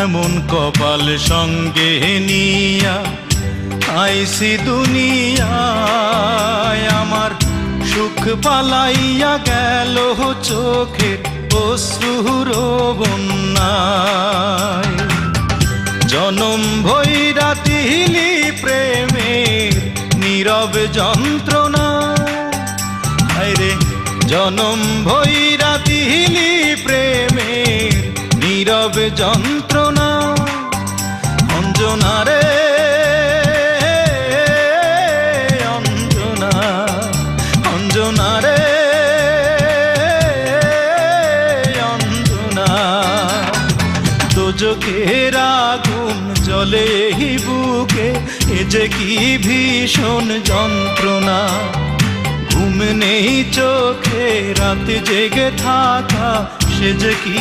এমন কপাল সঙ্গে নিয়া আইসি দুনিয়ায়, আমার সুখ পালাইয়া গেল চোখের অশ্রুর বন্যায়। জনম ভৈরা তিলি প্রেমের নীরব যন্ত্রণা, আরে জনম ভৈরা তিলি প্রেমের নীরব যন্ত্রণা। অঞ্জনা রে অঞ্জনা, অঞ্জনা রে অঞ্জনা, দোজখের আগুন জ্বলে এই বুকে, এ যে কি ভীষণ যন্ত্রণা। ঘুম নেই চোখে রাত জেগে থাকা, সে যে কি